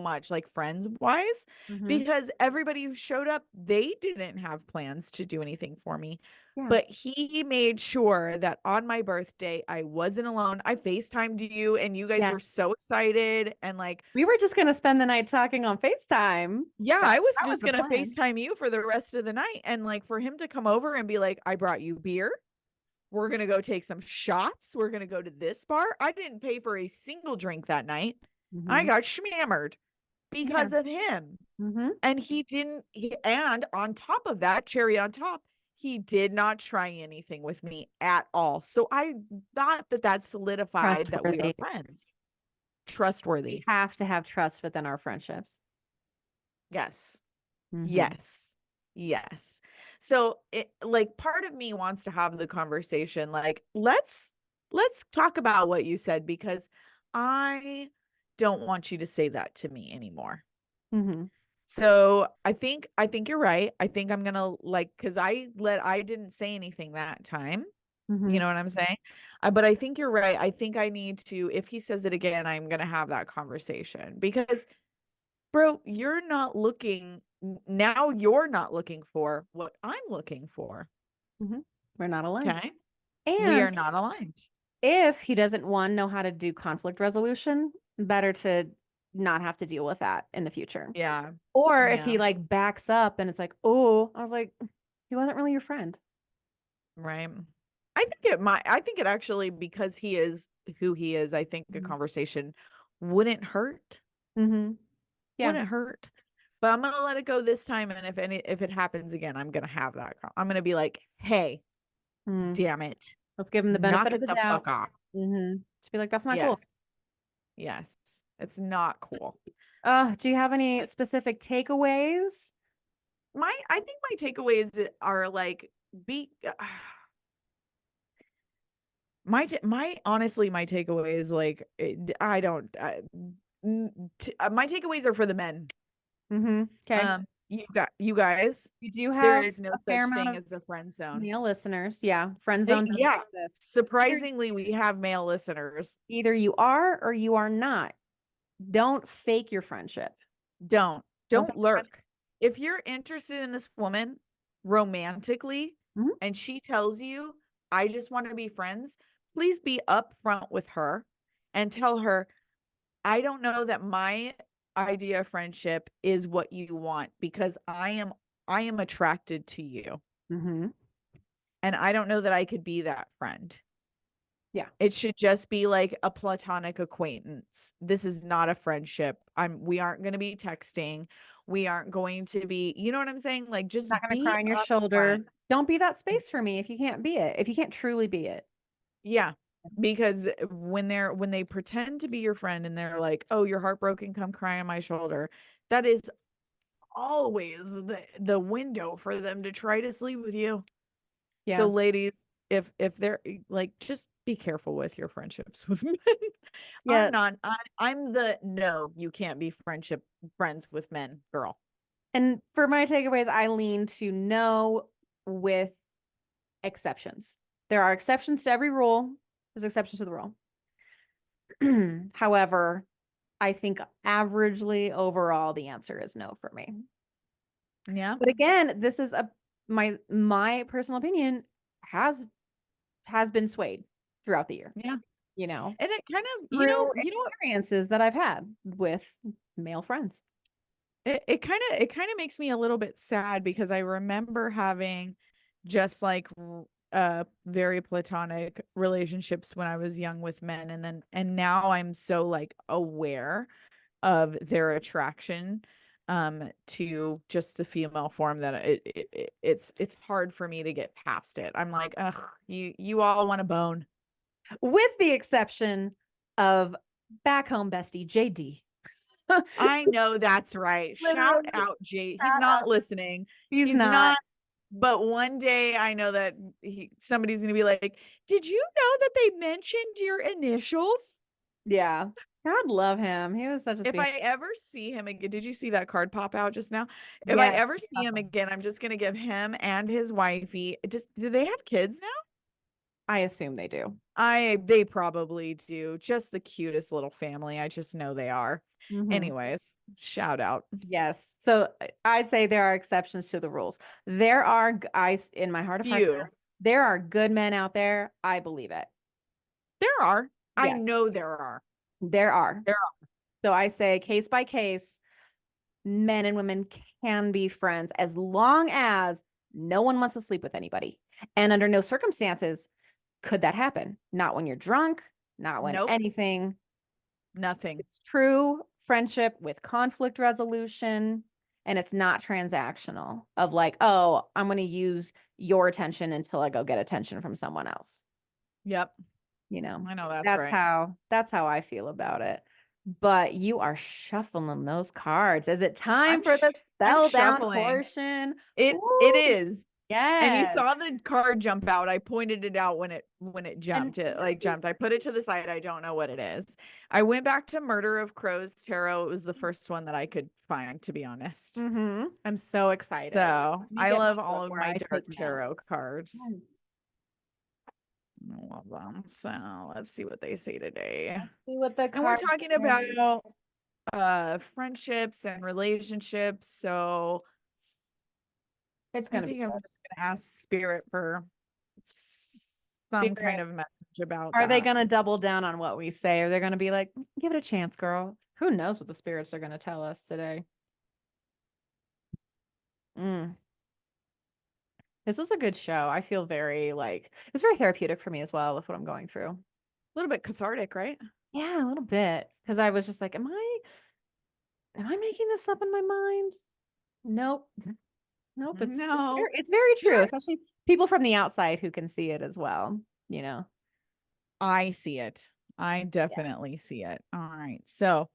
much, like friends wise, Mm-hmm. because everybody who showed up, they didn't have plans to do anything for me. Yeah. But he made sure that on my birthday, I wasn't alone. I FaceTimed you, and you guys Yeah. were so excited. And like, We were just going to spend the night talking on FaceTime. yeah, I was That was just the gonna plan. FaceTime you for the rest of the night. And like for him to come over and be like, I brought you beer. We're going to go take some shots. We're going to go to this bar. I didn't pay for a single drink that night. I Mm-hmm. got schmammered because of him. Mm-hmm. And and on top of that, cherry on top, he did not try anything with me at all. So I thought that solidified that we were Trustworthy. friends. Trustworthy. We have to have trust within our friendships. Yes. Mm-hmm. Yes. Yes. So like part of me wants to have the conversation like let's talk about what you said because I don't want you to say that to me anymore. Mm-hmm. So I think you're right. I think I'm gonna like because I didn't say anything that time. Mm-hmm. You know what I'm saying? But I think you're right. I think I need to, if he says it again, I'm gonna have that conversation because bro, you're not looking now, you're not looking for what I'm looking for. Mm-hmm. We're not aligned. Okay. We And are not aligned. if he doesn't, one, know how to do conflict resolution, better to not have to deal with that in the future. Yeah. Or if Yeah. he like backs up and it's like, oh, I was like, he wasn't really your friend. Right. I think it actually, because he is who he is, I think a conversation wouldn't hurt. Mm-hmm. Yeah. Wouldn't hurt. But I'm gonna let it go this time. And if it happens again, I'm gonna have that. I'm gonna be like, hey, damn it. Let's give him the Knock benefit of it the the doubt. fuck off. Mm-hmm. To be like, that's not cool. Yes. Yes. It's not cool. Do you have any specific takeaways? I think my takeaways are like be honestly my takeaway is like I don't my takeaways are for the men. Mm-hmm. Okay. You guys, You do there have is no a such fair amount thing of as a friend zone. male listeners. Yeah. Friend zone doesn't Yeah, exist. surprisingly we have male listeners. Either you are or you are not. Don't fake your friendship. Don't Don't fake your friendship. lurk. If you're interested in this woman romantically Mhm. and she tells you, I just want to be friends, please be upfront with her and tell her, I don't know that my idea of friendship is what you want because I am attracted to you. Mm-hmm. And I don't know that I could be that friend. Yeah. It should just be like a platonic acquaintance. This is not a friendship. We aren't going to be texting. We aren't going to be, you know what I'm saying? Like just Not gonna be cry on your shoulder. upfront. Don't be that space for me if you can't be it. If you can't truly be it. Yeah. Because when they pretend to be your friend and they're like, "Oh, you're heartbroken, come cry on my shoulder." That is always the window for them to try to sleep with you. Yeah. So ladies, if they're like, just be careful with your friendships with men. Yeah. I'm the no, you can't be friends with men girl. And for my takeaways, I lean to no with exceptions. There are exceptions to every rule. There's exceptions to the rule. However, I think averagely overall, the answer is no for me. Yeah. But again, this is my personal opinion has been swayed throughout the year. Yeah. You know, And it kind of, through you know what? experiences that I've had with male friends. It kind of makes me a little bit sad because I remember having just like very platonic relationships when I was young with men, and now I'm so like aware of their attraction to just the female form that it's hard for me to get past it. I'm like, ugh, you all want a bone. With the exception of back home bestie JD. I know that's right. Shout Literally, out Jay. He's not listening. He's He's not. But one day I know that somebody's going to be like, did you know that they mentioned your initials? Yeah. God love him. He was such a If sweet. I ever see him again, did you see that card pop out just now? If I Yeah. ever see him again, I'm just going to give him and his wifey. Do they have kids now? I assume they do. They probably do. Just the cutest little family. I just know they are. Anyways, shout out. Yes. So I'd say there are exceptions to the rules. There are, in my heart of hearts, Few. there are good men out there. I believe it. There are. I Yeah, know there are. there are. There are. So I say case by case, men and women can be friends as long as no one wants to sleep with anybody. And under no circumstances could that happen. Not when you're drunk, not when Nope. anything. Nothing. It's true friendship with conflict resolution, and it's not transactional of like, oh, I'm going to use your attention until I go get attention from someone else. Yep. You know, I know that's right. That's how I feel about it. But you are shuffling those cards. Is it time for the I'm spellbound shuffling. portion? It Ooh, is. And you yes. saw the card jump out. I pointed it out when it jumped. It like jumped. I put it to the side. I don't know what it is. I went back to Murder of Crows Tarot. It was the first one that I could find, to be honest. I'm so excited. So I love all of where my I dark take tarot notes. cards. Yes. I love them. So let's see what they say today. Let's see what the And we're cards talking say. about friendships and relationships. So It's I gonna be think I'm good. just gonna ask Spirit for some kind Spirit. of message about Are they that. gonna double down on what we say? Or they're gonna be like, give it a chance, girl? Who knows what the spirits are gonna tell us today? Mm. This was a good show. I feel very like it's very therapeutic for me as well with what I'm going through. A little bit cathartic, right? Yeah, a little bit. Because I was just like, am I making this up in my mind? Nope. Nope. No, It's very true, you're especially people from the outside who can see it as well, you know. I see it. I definitely see it. All right. So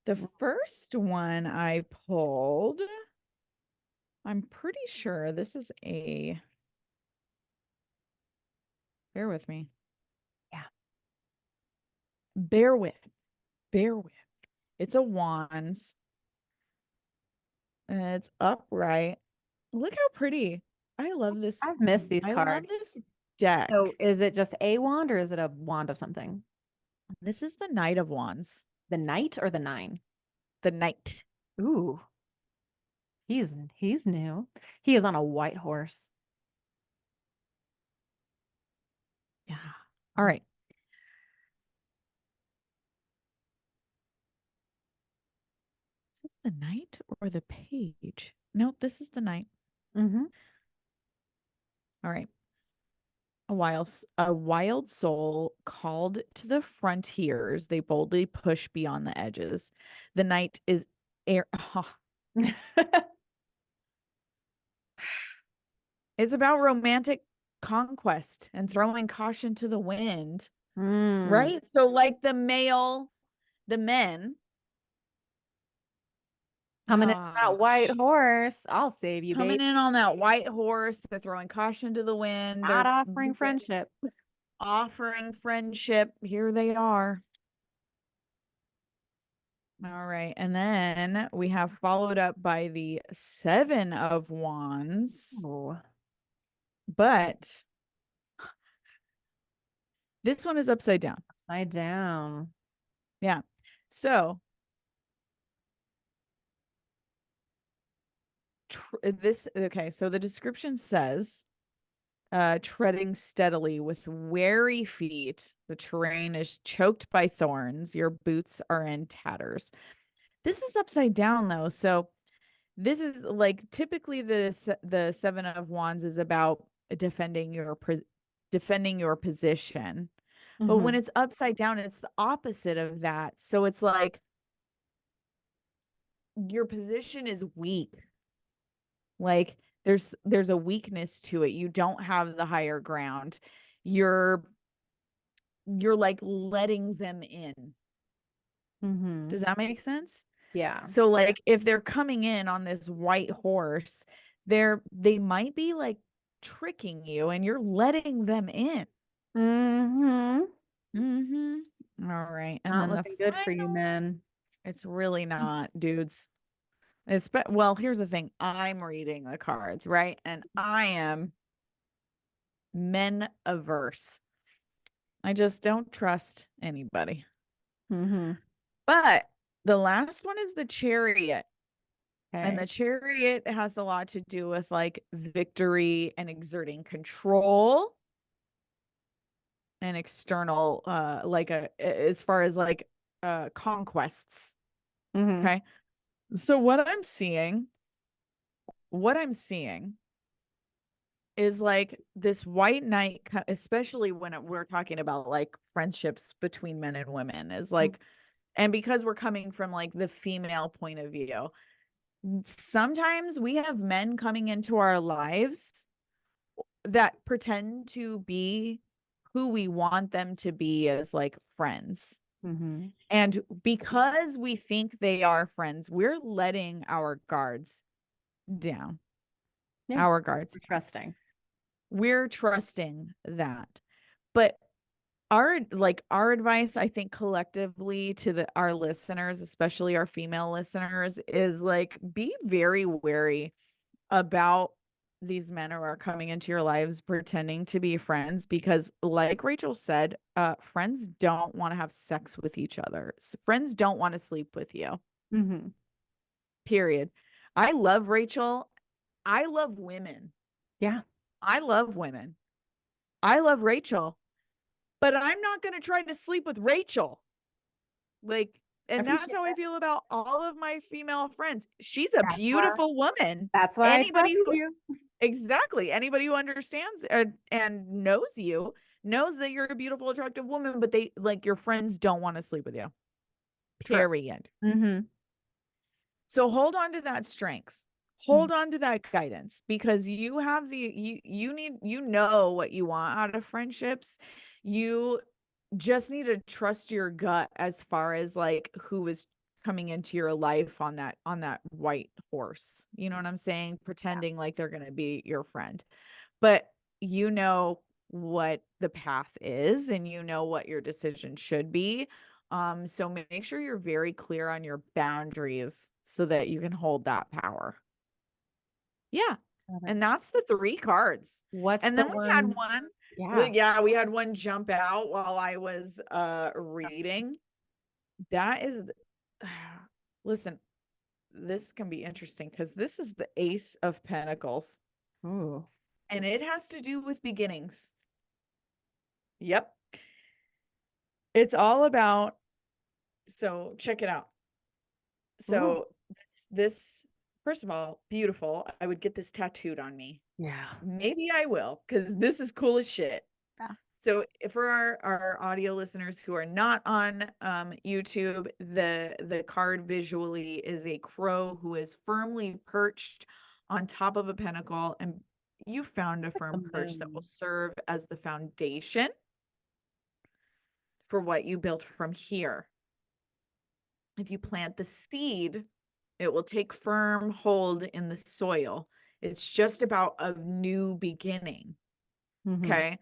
the first one I pulled, I'm pretty sure this is bear with me. Yeah. Bear with. Bear with. It's a wands. And it's upright. Look how pretty. I love this. I've missed these I love cards. this deck. So is it just a wand or is it a wand of something? This is the Knight of Wands. The knight or the nine? The Knight. Ooh, he's new. He is on a white horse. Yeah. All right. Is this the Knight or the Page? Nope, this is the Knight. Mm-hmm. All right. A wild soul called to the frontiers. They boldly push beyond the edges. The Knight is air. It's about romantic conquest and throwing caution to the wind. Right? So like the men Coming in on that white horse. I'll save you, coming babe. in on that white horse, they're throwing caution to the wind. Not They're offering friendship. offering friendship. Here they are. All right. And then we have followed up by the Seven of Wands. Oh. But this one is upside down. Upside down. Yeah. So so the description says treading steadily with wary feet, the terrain is choked by thorns, your boots are in tatters. This is upside down though, so this is like typically the Seven of Wands is about defending your position, but when it's upside down it's the opposite of that. So it's like your position is weak. Like there's a weakness to it. You don't have the higher ground. You're like letting them in. Does that make sense? Yeah. So like if they're coming in on this white horse, they might be like tricking you and you're letting them in. Mm-hmm. All right. And Not then the looking good for you, final, men. it's really not, dudes. Well, here's the thing. I'm reading the cards, right? And I am men averse. I just don't trust anybody. Mm-hmm. But the last one is the Chariot. And Okay. the Chariot has a lot to do with like victory and exerting control and external as far as like conquests. Mm-hmm. Okay. So what I'm seeing is like this white knight, especially when we're talking about like friendships between men and women, is like, and because we're coming from like the female point of view, sometimes we have men coming into our lives that pretend to be who we want them to be as like friends. Mm-hmm. And because we think they are friends, we're letting our guards down. Yeah. Our guards. We're trusting. We're trusting that. But our advice, I think, collectively to our listeners, especially our female listeners, is like be very wary about these men who are coming into your lives pretending to be friends, because like Rachel said, friends don't want to have sex with each other. Friends don't want to sleep with you. Mm-hmm. Period. I love Rachel. I love women. Yeah. I love women. I love Rachel, but I'm not going to try to sleep with Rachel. Like, I and that's appreciate how I that. feel about all of my female friends. She's a That's why, beautiful woman. that's why I Anybody trust who you. Exactly. Anybody who understands and knows you knows that you're a beautiful, attractive woman, but they like your friends don't want to sleep with you. True. Period. Mm-hmm. So hold on to that strength. Hold on to that guidance, because you have you need, you know what you want out of friendships. You just need to trust your gut as far as like who is coming into your life on that white horse. You know what I'm saying? Pretending like they're going to be your friend. But you know what the path is and you know what your decision should be. So make sure you're very clear on your boundaries so that you can hold that power. Yeah. Love it. And that's the 3 cards. What's And the then we had one? one. Yeah. We had one jump out while I was reading. That is listen, this can be interesting because this is the Ace of Pentacles. Ooh. And it has to do with beginnings. Yep. It's all about, so check it out. Ooh. So this first of all, beautiful. I would get this tattooed on me. Yeah. Maybe I will, because this is cool as shit. Yeah. So for our audio listeners who are not on YouTube, the card visually is a crow who is firmly perched on top of a pentacle, and you found a firm perch that will serve as the foundation for what you built from here. If you plant the seed, it will take firm hold in the soil. It's just about a new beginning. Mm-hmm. Okay.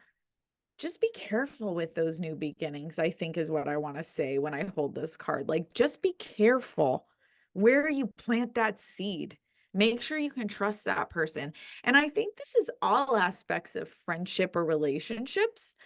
Just be careful with those new beginnings, I think is what I want to say when I hold this card. Like, just be careful where you plant that seed. Make sure you can trust that person. And I think this is all aspects of friendship or relationships.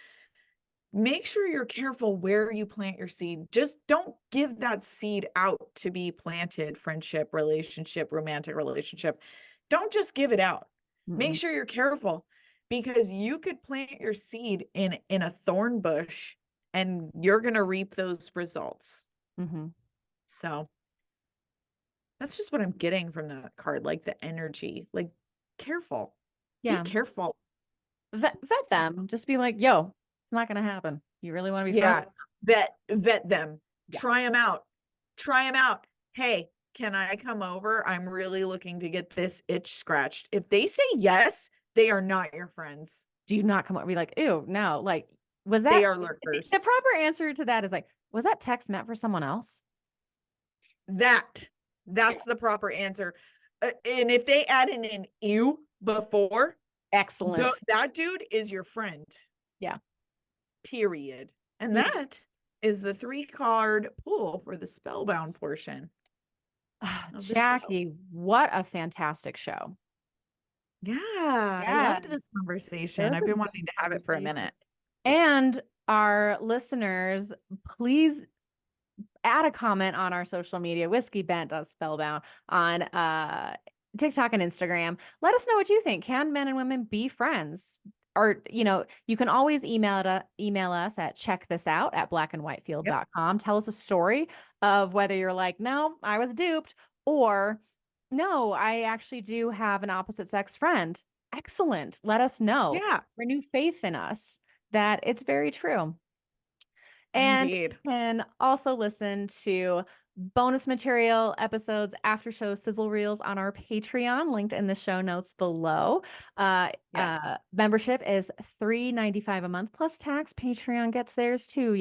Make sure you're careful where you plant your seed. Just don't give that seed out to be planted. Friendship, relationship, romantic relationship. Don't just give it out. Make sure you're careful, because you could plant your seed in a thorn bush and you're going to reap those results. Mm-hmm. So that's just what I'm getting from that card. Like the energy, like careful, Yeah. be careful. Vet them. Just be like, yo, it's not gonna happen. You really want to be Yeah. friends? Vet them. Yeah. Try them out. Try them out. Hey, can I come over? I'm really looking to get this itch scratched. If they say yes, they are not your friends. Do you not come up and be like, ew, no, like, was that They are the lurkers. proper answer to that is like, was that text meant for someone else? That's the proper answer. And if they add in an ew before, Excellent. that dude is your friend. Yeah. Period. And Yeah. that is the 3-card pull for the Spellbound portion of the show. Jaki, what a fantastic show. Yeah, I Yeah. loved this It conversation. was I've a been good wanting to have it for a conversation. minute. And our listeners, please add a comment on our social media, Whiskey Bent Spellbound on TikTok and Instagram. Let us know what you think. Can men and women be friends? Or, you can always email us at checkthisout@blackandwhitefield.com. Tell us a story of whether you're like, no, I was duped, or no, I actually do have an opposite sex friend. Excellent. Let us know. Yeah, Renew faith in us that it's very true. And indeed. you can also listen to bonus material episodes, after show sizzle reels on our Patreon, linked in the show notes below. Yes. Membership is $3.95 a month plus tax. Patreon gets theirs too.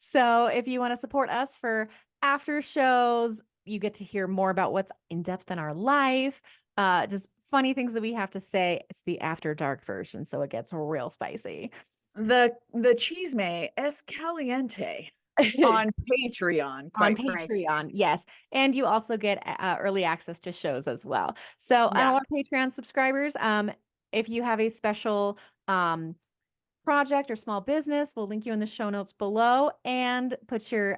So if you want to support us for after shows, you get to hear more about what's in depth in our life. Just funny things that we have to say. It's the after dark version, so it gets real spicy. The chisme es caliente on Patreon, On quite frankly. Patreon, yes. And you also get early access to shows as well. So all Yeah. our Patreon subscribers, if you have a special project or small business, we'll link you in the show notes below and put your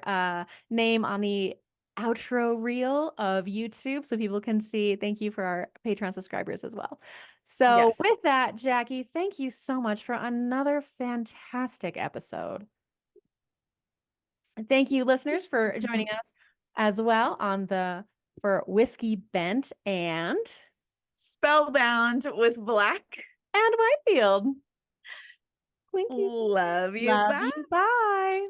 name on the outro reel of YouTube so people can see. Thank you for our Patreon subscribers as well. So Yes. with that, Jaki, thank you so much for another fantastic episode. And thank you, listeners, for joining us as well for Whiskey Bent and Spellbound with Black. Whitefield. Thank you. Love you. Love Bye. you. Bye.